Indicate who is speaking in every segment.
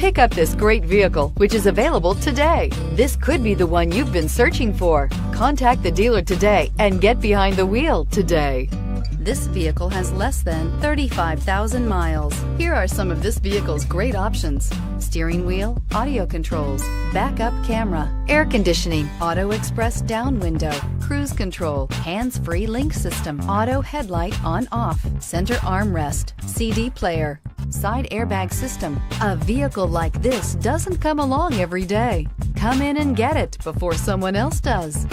Speaker 1: Pick up this great vehicle, which is available today. This could be the one you've been searching for. Contact the dealer today and get behind the wheel today. This vehicle has less than 35,000 miles. Here are some of this vehicle's great options: steering wheel audio controls, backup camera, air conditioning, auto express down window, cruise control, hands-free link system, auto headlight on/off, center armrest, CD player, side airbag system. A vehicle like this doesn't come along every day. Come in and get it before someone else does.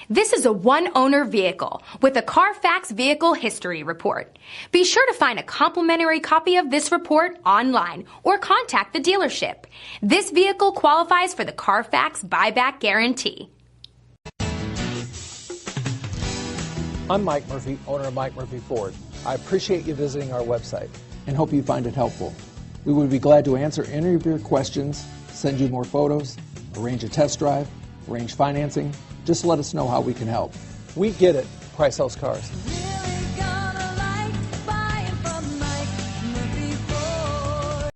Speaker 2: This is a one-owner vehicle with a Carfax Vehicle History Report. Be sure to find a complimentary copy of this report online or contact the dealership. This vehicle qualifies for the Carfax Buyback Guarantee.
Speaker 3: I'm Mike Murphy, owner of Mike Murphy Ford. I appreciate you visiting our website and hope you find it helpful. We would be glad to answer any of your questions, send you more photos, arrange a test drive, arrange financing. Just let us know how we can help. We get it. Price sells cars.